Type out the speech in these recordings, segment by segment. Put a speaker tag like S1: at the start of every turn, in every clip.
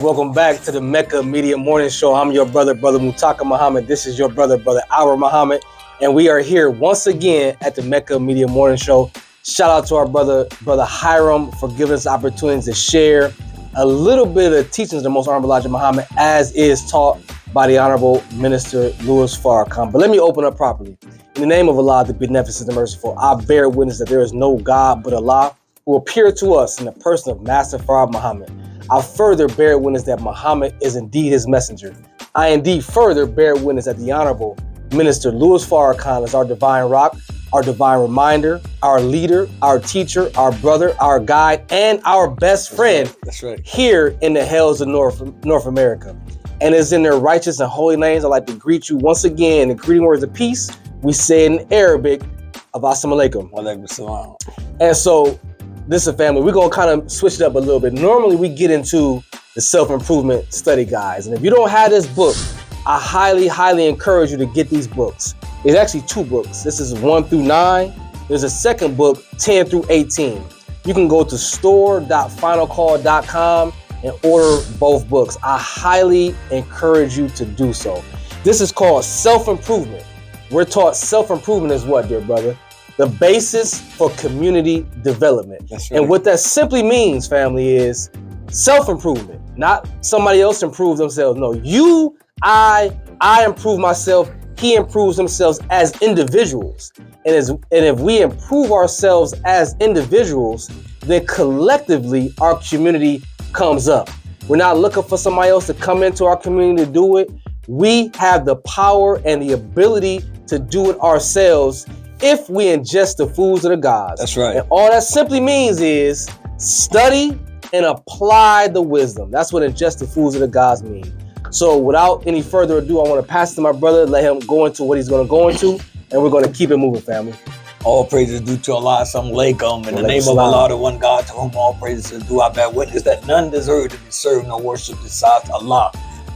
S1: Welcome back to the Mecca Media Morning Show. I'm your brother Mutaka Muhammad. This is your brother Our Muhammad. And we are here once again at the Mecca Media Morning Show. Shout out to our brother Hiram for giving us the opportunity to share a little bit of the teachings of the Most Honorable Elijah Muhammad as is taught by the Honorable Minister Louis Farrakhan. But let me open up properly. In the name of Allah, the Beneficent and Merciful, I bear witness that there is no God but Allah who appeared to us in the person of Master Farad Muhammad. I further bear witness that Muhammad is indeed his messenger. I indeed further bear witness that the Honorable Minister Louis Farrakhan is our divine rock, our divine reminder, our leader, our teacher, our brother, our guide, and our best friend.
S2: That's right.
S1: Here in the hells of North America. And it's in their righteous and holy names. I'd like to greet you once again. The greeting words of peace, we say in Arabic, of Assalamu alaikum.
S2: Walaikum salam.
S1: And so, listen, family, we're going to kind of switch it up a little bit. Normally, we get into the self-improvement study guides. And if you don't have this book, I highly, highly encourage you to get these books. It's actually two books. This is 1 through 9. There's a second book, 10 through 18. You can go to store.finalcall.com and order both books. I highly encourage you to do so. This is called self-improvement. We're taught self-improvement is what, dear brother? The basis for community development.
S2: That's right.
S1: And what that simply means, family, is self-improvement, not somebody else improve themselves. No, you, I improve myself, he improves themselves as individuals. And if we improve ourselves as individuals, then collectively our community comes up. We're not looking for somebody else to come into our community to do it. We have the power and the ability to do it ourselves if we ingest the foods of the gods.
S2: That's right.
S1: And all that simply means is study and apply the wisdom. That's what ingest the foods of the gods mean. So without any further ado, I want to pass it to my brother, let him go into what he's going to go into, and we're going to keep it moving, family.
S2: All praises due to Allah, Assalamu alaikum. In the name of Allah, the one God to whom all praises is due, I bear witness that none deserve to be served nor worshipped besides Allah,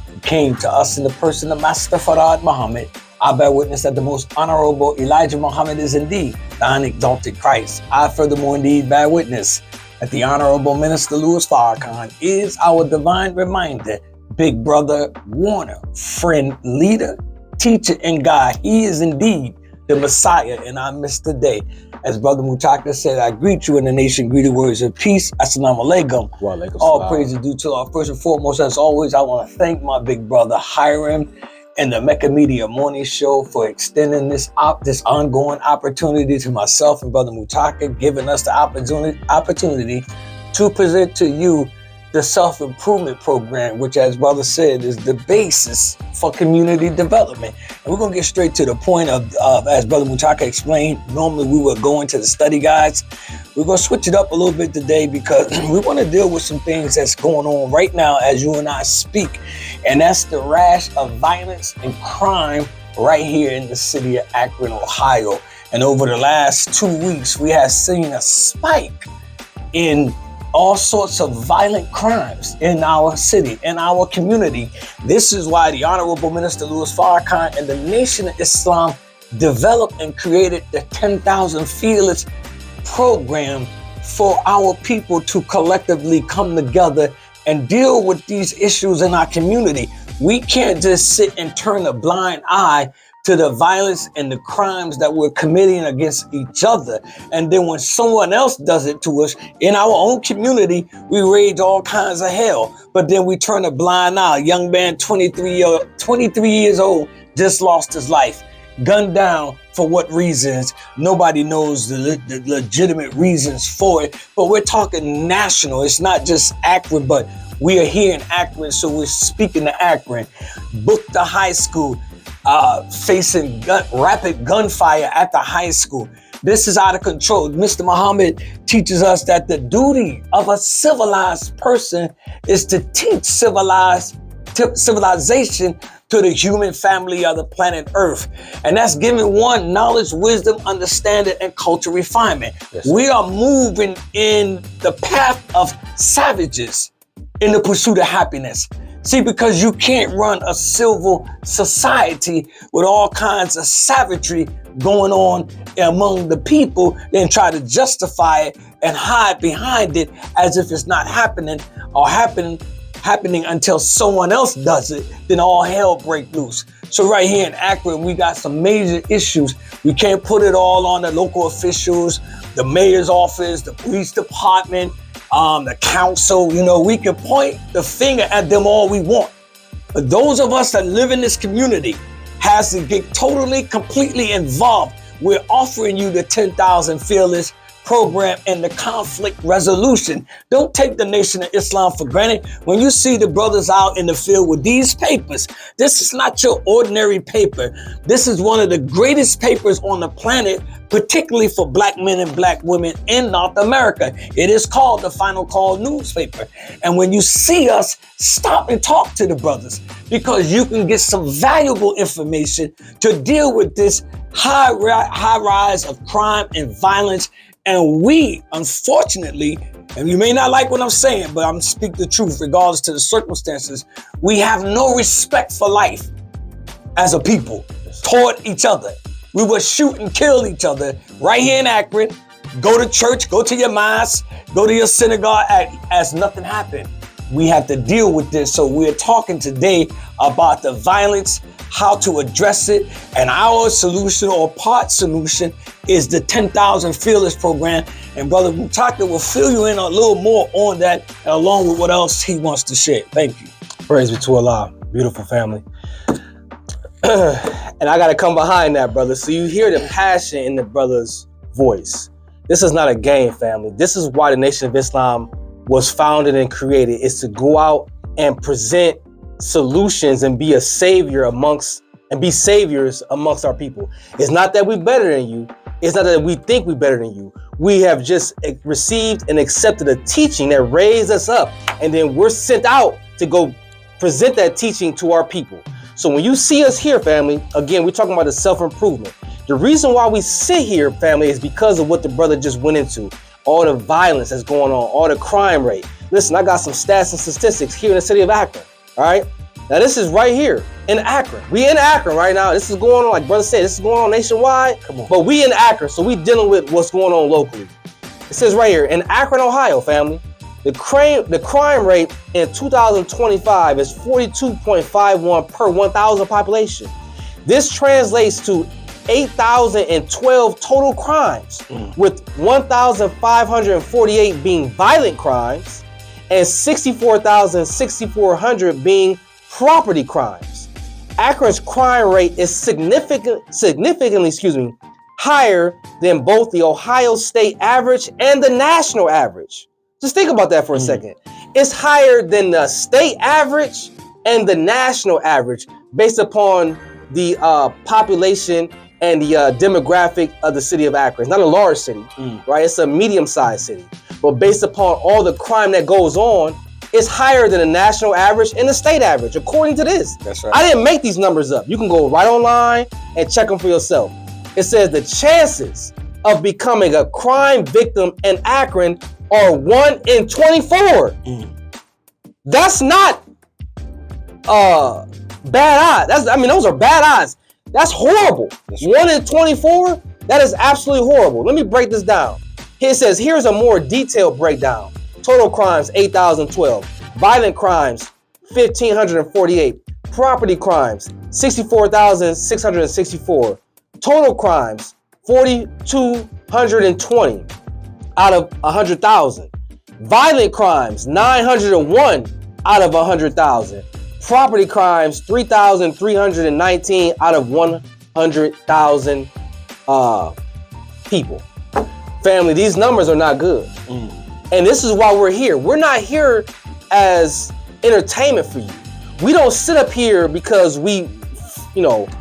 S2: who came to us in the person of Master Farad Muhammad. I bear witness that the most honorable Elijah Muhammad is indeed the unexalted Christ. I furthermore indeed bear witness that the Honorable Minister Louis Farrakhan is our divine reminder, big brother, warner, friend, leader, teacher, and guide. He is indeed the Messiah in our midst today. As Brother Mutaka said, I greet you in the nation, greeting words of peace. Assalamu alaikum. All praises due to Allah. First and foremost, as always, I want to thank my big brother Hiram and the Mecca Media Morning Show for extending this ongoing opportunity to myself and Brother Mutaka, giving us the opportunity to present to you the self-improvement program, which, as brother said, is the basis for community development. And we're gonna get straight to the point of as Brother Mutaka explained, normally we would go into the study guides. We're gonna switch it up a little bit today because we wanna deal with some things that's going on right now as you and I speak. And that's the rash of violence and crime right here in the city of Akron, Ohio. And over the last 2 weeks, we have seen a spike in all sorts of violent crimes in our city, in our community. This is why the Honorable Minister Louis Farrakhan and the Nation of Islam developed and created the 10,000 Fearless program for our people to collectively come together and deal with these issues in our community. We can't just sit and turn a blind eye to the violence and the crimes that we're committing against each other. And then when someone else does it to us in our own community, we rage all kinds of hell. But then we turn a blind eye. A young man, 23 years old, just lost his life. Gunned down for what reasons? Nobody knows the legitimate reasons for it. But we're talking national. It's not just Akron, but we are here in Akron, so we're speaking to Akron. Booked a high school. Facing rapid gunfire at the high school. This is out of control. Mr. Muhammad teaches us that the duty of a civilized person is to teach civilization to the human family of the planet Earth. And that's giving one knowledge, wisdom, understanding, and cultural refinement. Yes. We are moving in the path of savages in the pursuit of happiness. See, because you can't run a civil society with all kinds of savagery going on among the people and try to justify it and hide behind it as if it's not happening or happening happening until someone else does it, then all hell break loose. So right here in Akron, we got some major issues. We can't put it all on the local officials, the mayor's office, the police department, the council. You know, we can point the finger at them all we want. But those of us that live in this community has to get totally, completely involved. We're offering you the 10,000 Fearless program and the conflict resolution. Don't take the Nation of Islam for granted. When you see the brothers out in the field with these papers, this is not your ordinary paper. This is one of the greatest papers on the planet, particularly for black men and black women in North America. It is called the Final Call newspaper. And when you see us, stop and talk to the brothers, because you can get some valuable information to deal with this high rise of crime and violence. And we, unfortunately, and you may not like what I'm saying, but I'm speaking the truth regardless to the circumstances, we have no respect for life as a people toward each other. We will shoot and kill each other right here in Akron. Go to church, go to your mosque, go to your synagogue as nothing happened. We have to deal with this. So we're talking today about the violence, how to address it, and our solution or part solution is the 10,000 Fearless program. And Brother Mutaka will fill you in a little more on that, along with what else he wants to share. Thank you.
S1: Praise be to Allah, beautiful family. And I got to come behind that, brother. So you hear the passion in the brother's voice. This is not a game, family. This is why the Nation of Islam was founded and created, is to go out and present solutions and be a savior amongst our people. It's not that we're better than you. It's not that we think we're better than you. We have just received and accepted a teaching that raised us up, and then we're sent out to go present that teaching to our people. So when you see us here, family, again, we're talking about the self-improvement. The reason why we sit here, family, is because of what the brother just went into. All the violence that's going on, all the crime rate. Listen, I got some stats and statistics here in the city of Akron. All right. Now, this is right here in Akron. We in Akron right now. This is going on, like brother said, this is going on nationwide. Come on. But we in Akron, so we dealing with what's going on locally. It says right here, in Akron, Ohio, family, the crime rate in 2025 is 42.51 per 1,000 population. This translates to 8,012 total crimes, with 1,548 being violent crimes and 64,400 being property crimes. Akron's crime rate is significantly higher than both the Ohio state average and the national average. Just think about that for a second. It's higher than the state average and the national average based upon the population and the demographic of the city of Akron. It's not a large city, right? It's a medium-sized city. But based upon all the crime that goes on, it's higher than the national average and the state average, according to this.
S2: That's right.
S1: I didn't make these numbers up. You can go right online and check them for yourself. It says the chances of becoming a crime victim in Akron are 1 in 24. That's not bad odds. Those are bad odds. That's horrible. That's right. 1 in 24? That is absolutely horrible. Let me break this down. It says, here's a more detailed breakdown. Total crimes, 8,012. Violent crimes, 1,548. Property crimes, 64,664. Total crimes, 4,220 out of 100,000. Violent crimes, 901 out of 100,000. Property crimes, 3,319 out of 100,000 people. Family, these numbers are not good. And this is why we're here. We're not here as entertainment for you. We don't sit up here because we, want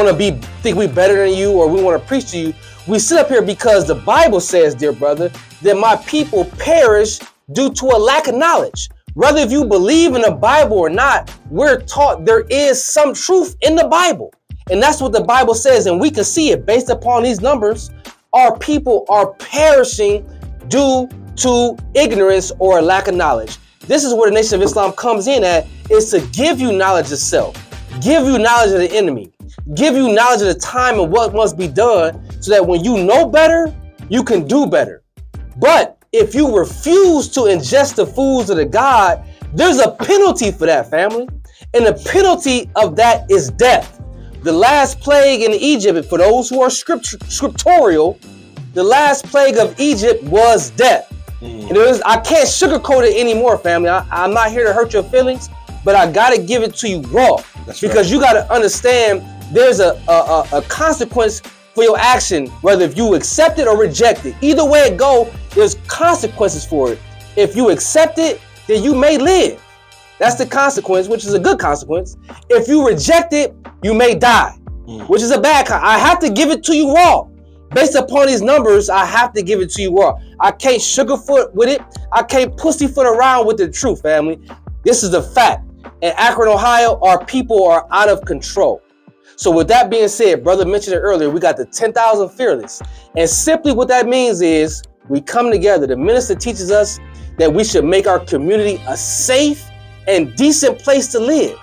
S1: to think we're better than you, or we want to preach to you. We sit up here because the Bible says, dear brother, that my people perish due to a lack of knowledge. Whether if you believe in the Bible or not, we're taught there is some truth in the Bible. And that's what the Bible says. And we can see it based upon these numbers. Our people are perishing due to ignorance or a lack of knowledge. This is where the Nation of Islam comes in at, is to give you knowledge of self, give you knowledge of the enemy, give you knowledge of the time and what must be done so that when you know better, you can do better. But if you refuse to ingest the foods of the God, there's a penalty for that, family. And the penalty of that is death. The last plague in Egypt, for those who are scriptorial, the last plague of Egypt was death. And I can't sugarcoat it anymore, family. I'm not here to hurt your feelings, but I gotta give it to you raw. Because you gotta understand there's a consequence for your action, whether if you accept it or reject it. Either way it go, there's consequences for it. If you accept it, then you may live. That's the consequence, which is a good consequence. If you reject it, you may die, which is a bad I have to give it to you raw. Based upon these numbers, I have to give it to you raw. I can't sugarfoot with it. I can't pussyfoot around with the truth, family. This is the fact. In Akron, Ohio, our people are out of control. So with that being said, brother mentioned it earlier, we got the 10,000 Fearless. And simply what that means is we come together. The minister teaches us that we should make our community a safe and decent place to live.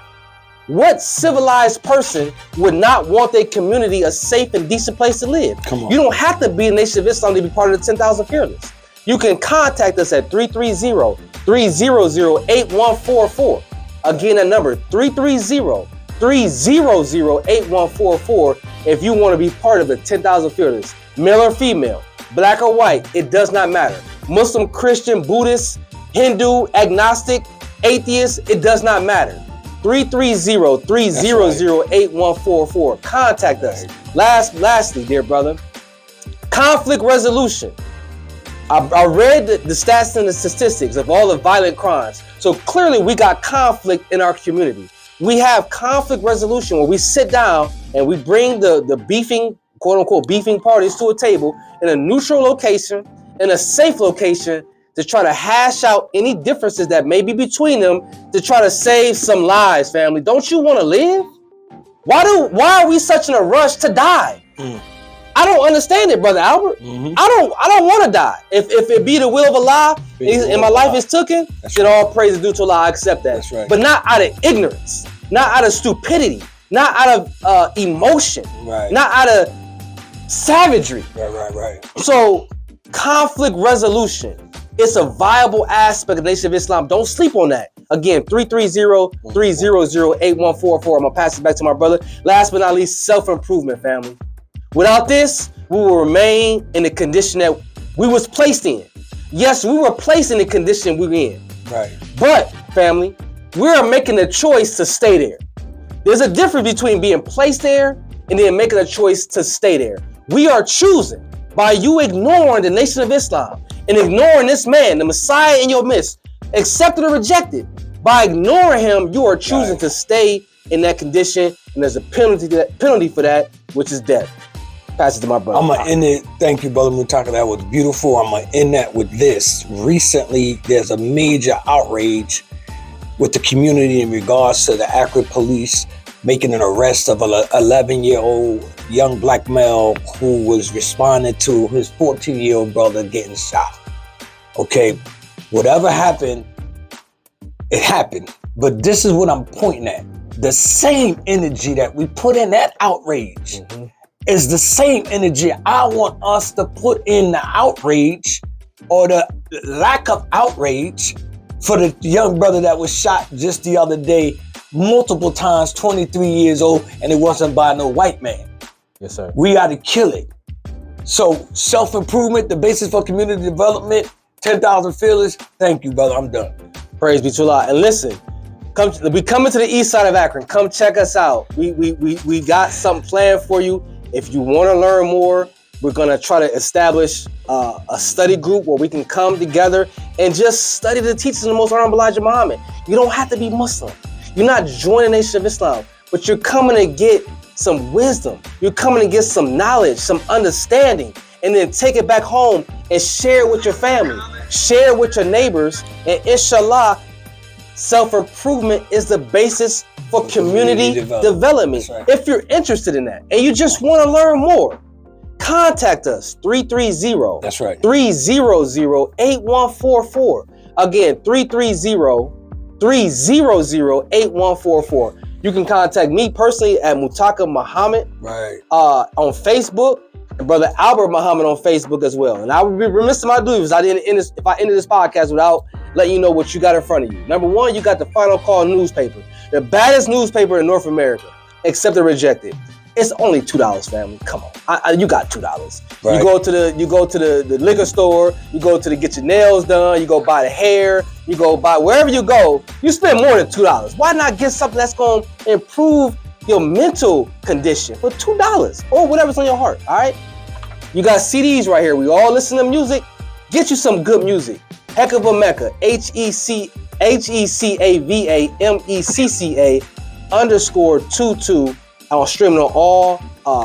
S1: What civilized person would not want their community a safe and decent place to live? Come on. You don't have to be a Nation of Islam to be part of the 10,000 Fearless. You can contact us at 330-300-8144. Again, that number, 330-300-8144 if you want to be part of the 10,000 Fearless. Male or female, black or white, it does not matter. Muslim, Christian, Buddhist, Hindu, agnostic, atheist, it does not matter. 330-300-8144. Contact us. Lastly, dear brother, conflict resolution. I read the stats and the statistics of all the violent crimes. So clearly we got conflict in our community. We have conflict resolution where we sit down and we bring the beefing, quote unquote, beefing parties to a table in a neutral location, in a safe location, to try to hash out any differences that may be between them to try to save some lives, family. Don't you want to live? Why are we such in a rush to die? I don't understand it, Brother Albert. I don't want to die. If it be the will of Allah and my life is taken, then all praise is due to Allah. I accept that. That's right. But not out of ignorance, not out of stupidity, not out of emotion, not out of savagery. Right. So conflict resolution. It's a viable aspect of the Nation of Islam. Don't sleep on that. Again, 330-300-8144. I'm going to pass it back to my brother. Last but not least, self-improvement, family. Without this, we will remain in the condition that we was placed in. Yes, we were placed in the condition we were in. Right. But, family, we are making a choice to stay there. There's a difference between being placed there and then making a choice to stay there. We are choosing by you ignoring the Nation of Islam and ignoring this man, the Messiah in your midst, accepted or rejected. By ignoring him, you are choosing to stay in that condition, and there's a penalty for that, which is death. Pass it to my brother.
S2: I'm going to end it. Thank you, Brother Mutaka. That was beautiful. I'm going to end that with this. Recently, there's a major outrage with the community in regards to the Akron police making an arrest of an 11-year-old young black male who was responding to his 14-year-old brother getting shot. Okay, whatever happened, it happened. But this is what I'm pointing at. The same energy that we put in that outrage is the same energy I want us to put in the outrage or the lack of outrage for the young brother that was shot just the other day, multiple times, 23 years old, and it wasn't by no white man.
S1: Yes, sir.
S2: We got to kill it. So self-improvement, the basis for community development, 10,000 Fearless. Thank you, brother. I'm done.
S1: Praise be to Allah. And listen, we coming to the east side of Akron. Come check us out. We got something planned for you. If you want to learn more, we're going to try to establish a study group where we can come together and just study the teachings of the Most Honorable Elijah Muhammad. You don't have to be Muslim. You're not joining the Nation of Islam, but you're coming to get some wisdom. You're coming to get some knowledge, some understanding, and then take it back home and share it with your family, share it with your neighbors, and inshallah, self-improvement is the basis for community development. Right. If you're interested in that and you just want to learn more, contact us, 330
S2: That's right.
S1: 300-8144. Again, 330-8144. You can contact me personally at Mutaka Muhammad on Facebook. and Brother Albert Muhammad on Facebook as well. And I would be remiss if I do if I ended this podcast without letting you know what you got in front of you. Number one, you got the Final Call newspaper, the baddest newspaper in North America, accept or rejected. It's only $2, family. Come on, you got $2. Right. You go to the liquor store. You go to get your nails done. You go buy the hair. You go buy wherever you go. You spend more than $2. Why not get something that's going to improve your mental condition for $2 or whatever's on your heart? All right. You got CDs right here. We all listen to music. Get you some good music. Heck of a Mecca. HECAVAMECCA_22. I was streaming on all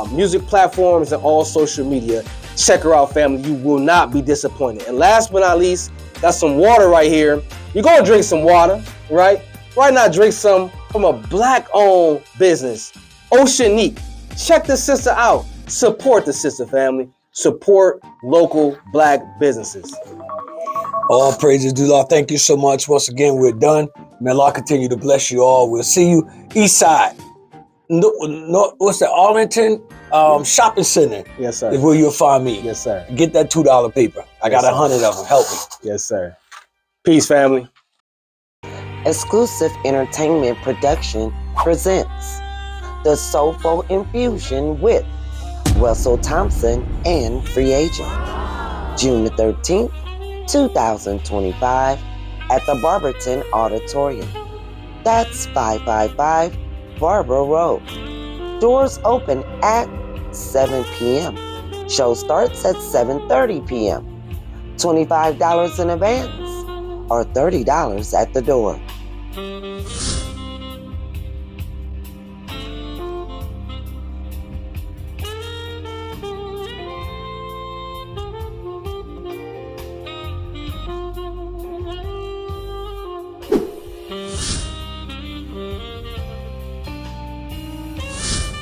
S1: music platforms and all social media. Check her out, family. You will not be disappointed. And last but not least, got some water right here. You're going to drink some water, right? Why not drink some from a black-owned business, Oceanique? Check the sister out. Support the sister, family. Support local black businesses.
S2: All praises due, Lord. Thank you so much. Once again, we're done. May Allah continue to bless you all. We'll see you east side. No, what's that? Arlington Shopping Center.
S1: Yes, sir.
S2: Is where you'll find me.
S1: Yes, sir.
S2: Get that $2 paper. I got 100 of them. Help me.
S1: Yes, sir. Peace, family.
S3: Exclusive Entertainment Production presents The Soulful Infusion with Russell Thompson and Free Agent. June the 13th, 2025 at the Barberton Auditorium. That's 555 Barber Road. Doors open at 7 p.m. Show starts at 7:30 p.m. $25 in advance or $30 at the door.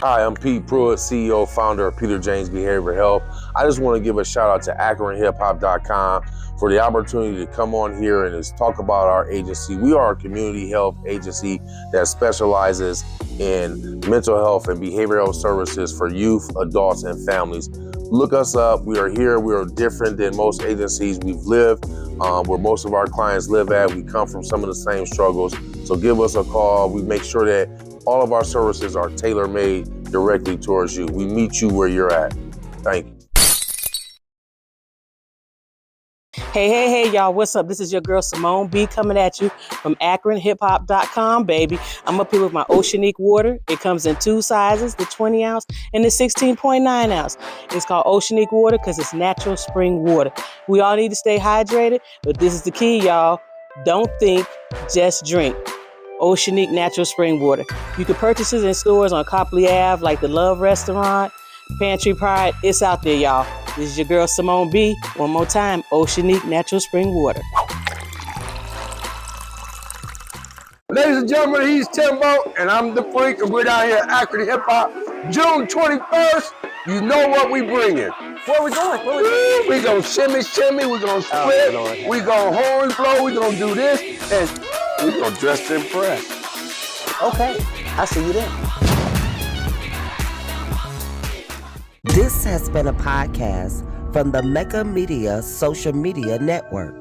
S4: Hi, I'm Pete Pruitt, CEO, founder of Peter James Behavioral Health. I just want to give a shout out to AkronHipHop.com for the opportunity to come on here and just talk about our agency. We are a community health agency that specializes in mental health and behavioral health services for youth, adults, and families. Look us up. We are here. We are different than most agencies. We've lived where most of our clients live at. We come from some of the same struggles. So give us a call. We make sure that all of our services are tailor-made directly towards you. We meet you where you're at. Thank you.
S5: Hey, y'all, what's up? This is your girl, Simone B, coming at you from AkronHipHop.com, baby. I'm up here with my Oceanique water. It comes in two sizes, the 20 ounce and the 16.9 ounce. It's called Oceanique water because it's natural spring water. We all need to stay hydrated, but this is the key, y'all. Don't think, just drink. Oceanique natural spring water. You can purchase it in stores on Copley Ave, like the Love Restaurant, Pantry Pride. It's out there, y'all. This is your girl, Simone B. One more time, Oceanique natural spring water.
S6: Ladies and gentlemen, he's Timbo, and I'm the Freak, and we're down here at Akron Hip Hop. June 21st, you know what we bringing.
S5: Where we going?
S6: We gonna shimmy, we gonna split, we gonna horn blow, we gonna do this, and we gonna dress to impress.
S5: Okay, I'll see you then.
S3: This has been a podcast from the Mecca Media Social Media Network.